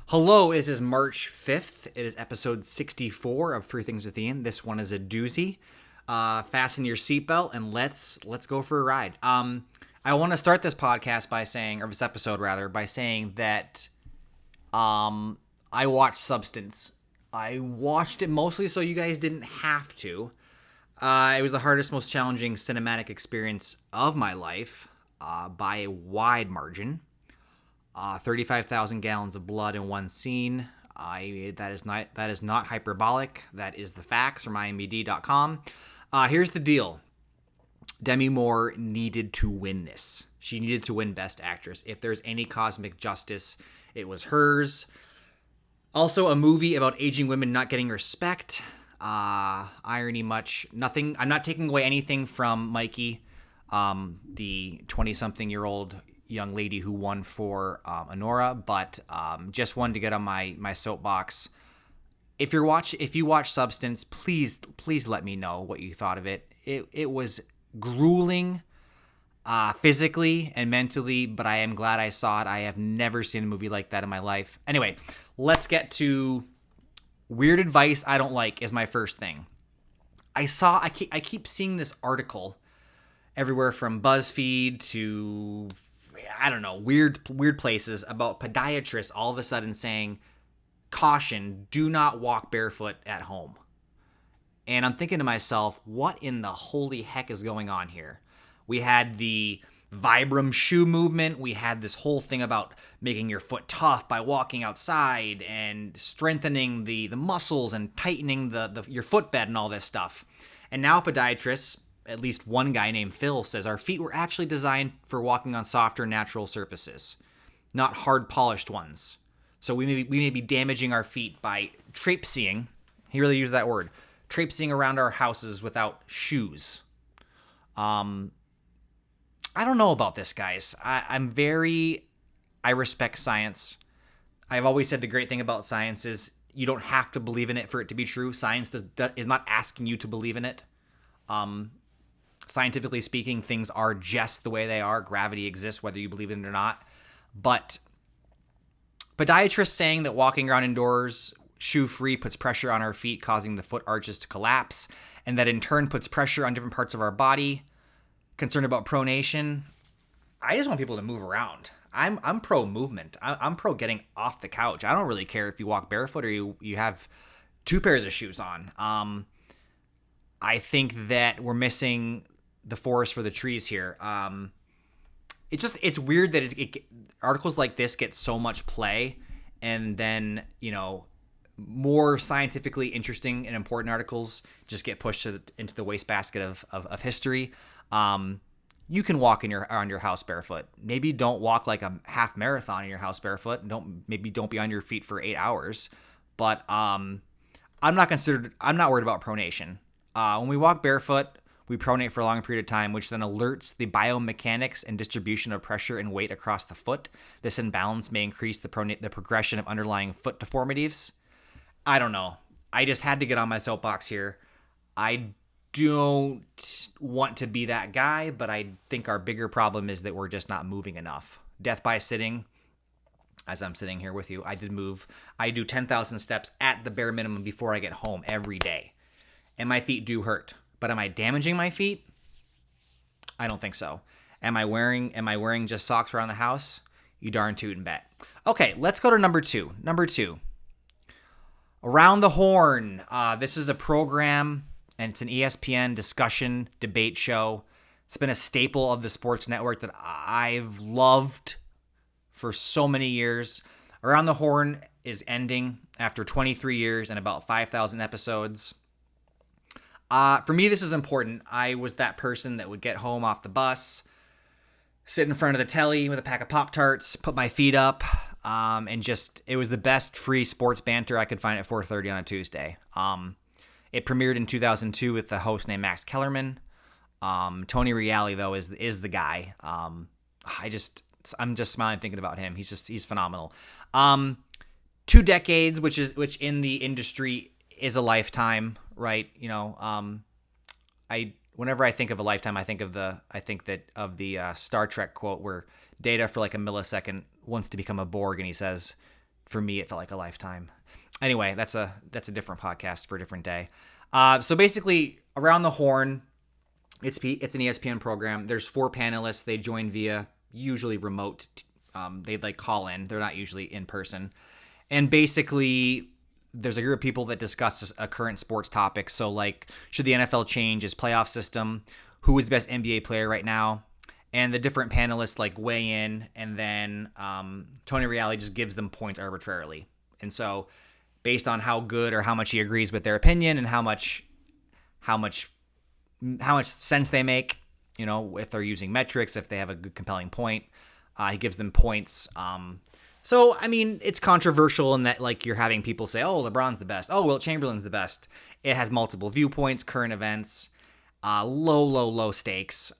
Hello, this is March 5th. It is episode 64 of Three Things with Ian. This one is a doozy. Fasten your seatbelt and let's go for a ride. I want to start this podcast by saying, or this episode rather, by saying that I watched Substance. I watched it mostly so you guys didn't have to. It was the hardest, most challenging cinematic experience of my life by a wide margin. 35,000 gallons of blood in one scene. That is not hyperbolic. That is the facts from IMDb.com. Here's the deal. Demi Moore needed to win this. She needed to win Best Actress. If there's any cosmic justice, it was hers. Also, a movie about aging women not getting respect. Irony much. Nothing. I'm not taking away anything from Mikey, the 20-something-year-old young lady who won for Honora, but just wanted to get on my soapbox. If you watch Substance, please let me know what you thought of it. It was grueling, physically and mentally, but I am glad I saw it. I have never seen a movie like that in my life. Anyway, let's get to weird advice I don't like is my first thing. I keep seeing this article everywhere from BuzzFeed to I don't know, weird places about podiatrists all of a sudden saying, caution, do not walk barefoot at home. And I'm thinking to myself, what in the holy heck is going on here? We had the Vibram shoe movement. We had this whole thing about making your foot tough by walking outside and strengthening the muscles and tightening your footbed and all this stuff. And now podiatrists, at least one guy named Phil, says our feet were actually designed for walking on softer, natural surfaces, not hard, polished ones. So we may be damaging our feet by traipsing. He really used that word, traipsing around our houses without shoes. I don't know about this, guys. I respect science. I've always said the great thing about science is you don't have to believe in it for it to be true. Science is not asking you to believe in it. Scientifically speaking, things are just the way they are. Gravity exists whether you believe in it or not. But podiatrists saying that walking around indoors shoe-free puts pressure on our feet, causing the foot arches to collapse, and that in turn puts pressure on different parts of our body. Concerned about pronation. I just want people to move around. I'm pro movement. I'm pro getting off the couch. I don't really care if you walk barefoot or you have two pairs of shoes on. I think that we're missing the forest for the trees here. It's weird that articles like this get so much play, and then more scientifically interesting and important articles just get pushed into the wastebasket of history. You can walk around your house barefoot. Maybe don't walk like a half marathon in your house barefoot. Don't be on your feet for 8 hours. But I'm not worried about pronation. When we walk barefoot, we pronate for a long period of time, which then alerts the biomechanics and distribution of pressure and weight across the foot. This imbalance may increase the progression of underlying foot deformities. I don't know. I just had to get on my soapbox here. I don't want to be that guy, but I think our bigger problem is that we're just not moving enough. Death by sitting, as I'm sitting here with you, I did move. I do 10,000 steps at the bare minimum before I get home every day. And my feet do hurt. But am I damaging my feet? I don't think so. Am I wearing just socks around the house? You darn tootin' bet. Okay, let's go to number two. Number two. Around the Horn. This is a program, and it's an ESPN discussion debate show. It's been a staple of the sports network that I've loved for so many years. Around the Horn is ending after 23 years and about 5,000 episodes. For me, this is important. I was that person that would get home off the bus, sit in front of the telly with a pack of Pop-Tarts, put my feet up, and it was the best free sports banter I could find at 4:30 on a Tuesday. It premiered in 2002 with the host named Max Kellerman. Tony Reali, though, is the guy. I'm just smiling thinking about him. He's phenomenal. 2 decades, which in the industry is a lifetime, right? Whenever I think of a lifetime, I think of the Star Trek quote where Data for like a millisecond wants to become a Borg, and he says, For me, it felt like a lifetime. Anyway, that's a different podcast for a different day. So basically, Around the Horn, it's an ESPN program. There's 4 panelists. They join via usually remote. They'd like call in. They're not usually in person. And basically, there's a group of people that discuss a current sports topic. So like, should the NFL change its playoff system? Who is the best NBA player right now? And the different panelists like weigh in, and then Tony Reali just gives them points arbitrarily. And so, based on how good or how much he agrees with their opinion and how much sense they make, if they're using metrics, if they have a good compelling point, he gives them points. So I mean, it's controversial in that like you're having people say, "Oh, LeBron's the best. Oh, Wilt Chamberlain's the best." It has multiple viewpoints, current events. Low stakes.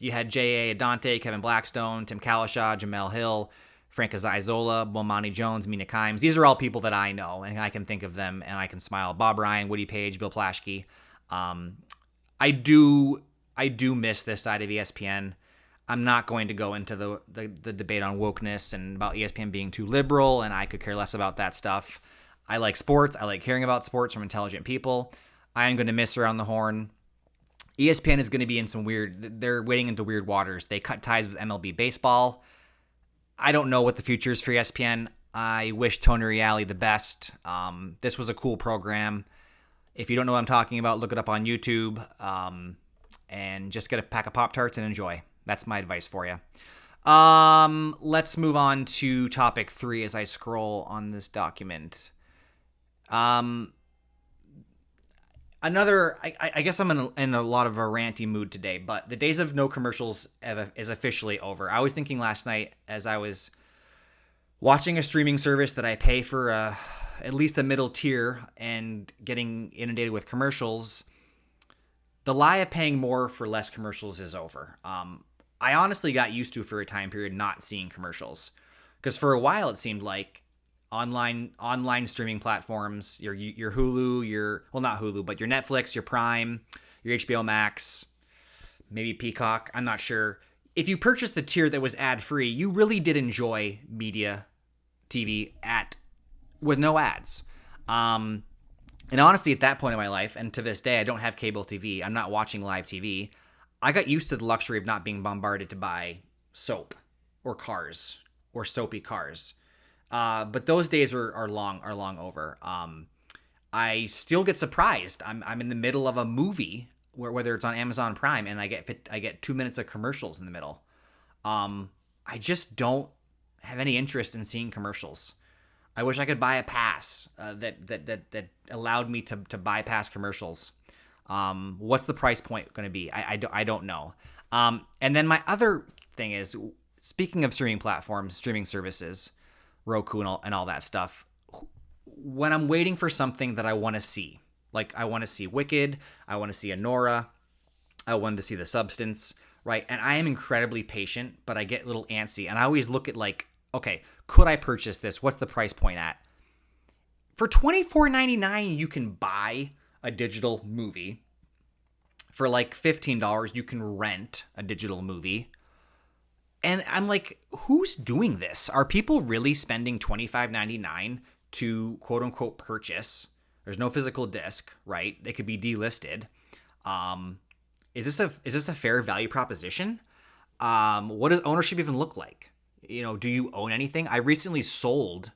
You had J.A. Adante, Kevin Blackstone, Tim Kalishaw, Jamel Hill, Frank Izola, Bomani Jones, Mina Kimes. These are all people that I know, and I can think of them, and I can smile. Bob Ryan, Woody Page, Bill Plaschke. I do miss this side of ESPN. I'm not going to go into the debate on wokeness and about ESPN being too liberal, and I could care less about that stuff. I like sports. I like hearing about sports from intelligent people. I am going to miss Around the Horn. ESPN is going to be in they're wading into weird waters. They cut ties with MLB baseball. I don't know what the future is for ESPN. I wish Tony Reali the best. This was a cool program. If you don't know what I'm talking about, look it up on YouTube, and just get a pack of Pop-Tarts and enjoy. That's my advice for you. Let's move on to topic 3 as I scroll on this document. I guess I'm in a lot of a ranty mood today, but the days of no commercials is officially over. I was thinking last night as I was watching a streaming service that I pay for at least a middle tier and getting inundated with commercials, the lie of paying more for less commercials is over. I honestly got used to, for a time period, not seeing commercials, because for a while it seemed like online streaming platforms, your Hulu, not Hulu, but your Netflix, your Prime, your HBO Max, maybe Peacock, I'm not sure. If you purchased the tier that was ad-free, you really did enjoy media TV with no ads. And honestly, at that point in my life, and to this day, I don't have cable TV. I'm not watching live TV. I got used to the luxury of not being bombarded to buy soap or cars or soapy cars. But those days are long over. I still get surprised. I'm in the middle of a movie, whether it's on Amazon Prime, and I get 2 minutes of commercials in the middle. I just don't have any interest in seeing commercials. I wish I could buy a pass that allowed me to bypass commercials. What's the price point going to be? I don't know. And then my other thing is, speaking of streaming platforms, streaming services, Roku and all that stuff, when I'm waiting for something that I want to see, like I want to see Wicked, I want to see Anora, I wanted to see The Substance, right? And I am incredibly patient, but I get a little antsy, and I always look at like, okay, could I purchase this? What's the price point at? For $24.99, you can buy a digital movie. For like $15, you can rent a digital movie. And I'm like, who's doing this? Are people really spending $25.99 to quote unquote purchase? There's no physical disc, right? It could be delisted. Is this a fair value proposition? What does ownership even look like? Do you own anything? I recently sold.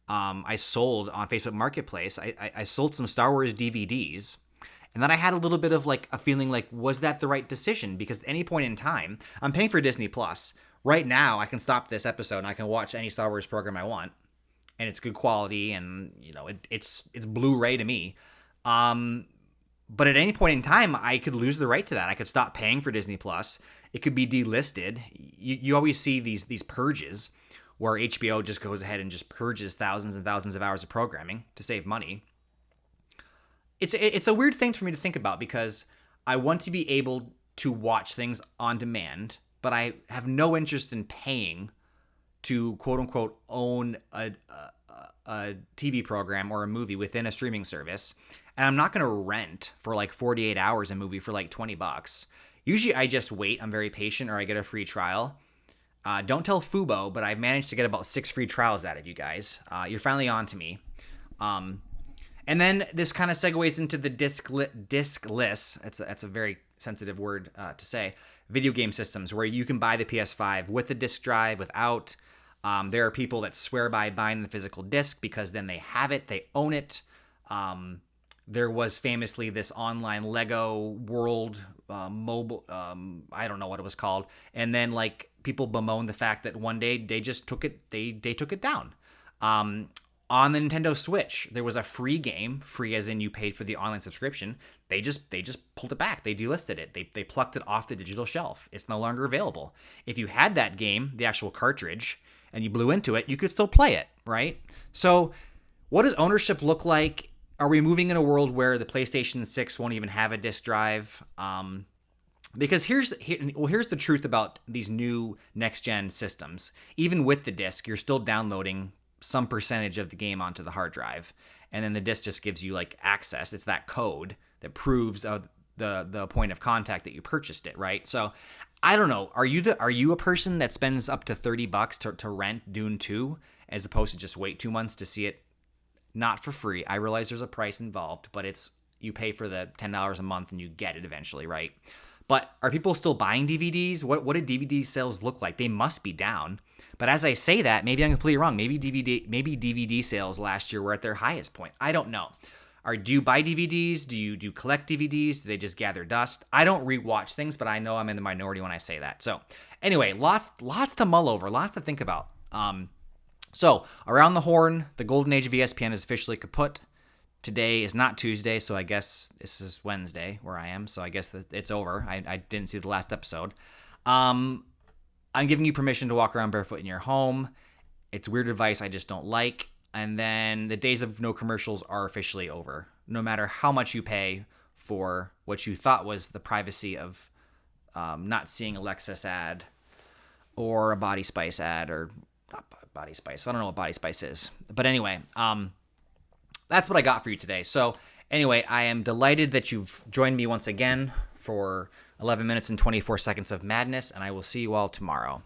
I sold on Facebook Marketplace. I sold some Star Wars DVDs. And then I had a little bit of like a feeling like, was that the right decision? Because at any point in time, I'm paying for Disney Plus. Right now, I can stop this episode and I can watch any Star Wars program I want. And it's good quality, and it's Blu-ray to me. But at any point in time, I could lose the right to that. I could stop paying for Disney Plus. It could be delisted. You always see these purges where HBO just goes ahead and just purges thousands and thousands of hours of programming to save money. It's a weird thing for me to think about, because I want to be able to watch things on demand, but I have no interest in paying to quote unquote own a TV program or a movie within a streaming service. And I'm not going to rent for like 48 hours a movie for like $20. Usually I just wait. I'm very patient, or I get a free trial. Don't tell Fubo, but I've managed to get about 6 free trials out of you guys. You're finally on to me. And then this kind of segues into the diskless. That's a very sensitive word to say. Video game systems where you can buy the PS5 with the disc drive, without. There are people that swear by buying the physical disc because then they have it, they own it. There was famously this online Lego World mobile, I don't know what it was called, and then like people bemoaned the fact that one day they just took it, they took it down. On the Nintendo Switch, there was a free game, free as in you paid for the online subscription. They just pulled it back. They delisted it. They plucked it off the digital shelf. It's no longer available. If you had that game, the actual cartridge, and you blew into it, you could still play it, right? So what does ownership look like? Are we moving in a world where the PlayStation 6 won't even have a disc drive? Because here's the truth about these new next-gen systems. Even with the disc, you're still downloading some percentage of the game onto the hard drive, and then the disc just gives you like access. It's that code that proves the point of contact that you purchased it, right? So I don't know. Are you a person that spends up to $30 to rent Dune 2 as opposed to just wait 2 months to see it not for free? I realize there's a price involved, but it's you pay for the $10 a month and you get it eventually, right? But are people still buying DVDs? What do DVD sales look like? They must be down. But as I say that, maybe I'm completely wrong. Maybe DVD sales last year were at their highest point. I don't know. Do you buy DVDs? Do you collect DVDs? Do they just gather dust? I don't rewatch things, but I know I'm in the minority when I say that. So anyway, lots to mull over, lots to think about. So around the horn, the golden age of ESPN is officially kaput. Today is not Tuesday, so I guess this is Wednesday where I am, so I guess that it's over. I didn't see the last episode. I'm giving you permission to walk around barefoot in your home. It's weird advice I just don't like. And then the days of no commercials are officially over. No matter how much you pay for what you thought was the privacy of not seeing a Lexus ad or a Body Spice ad, or not Body Spice. I don't know what Body Spice is. But anyway, that's what I got for you today. So anyway, I am delighted that you've joined me once again for 11 minutes and 24 seconds of madness, and I will see you all tomorrow.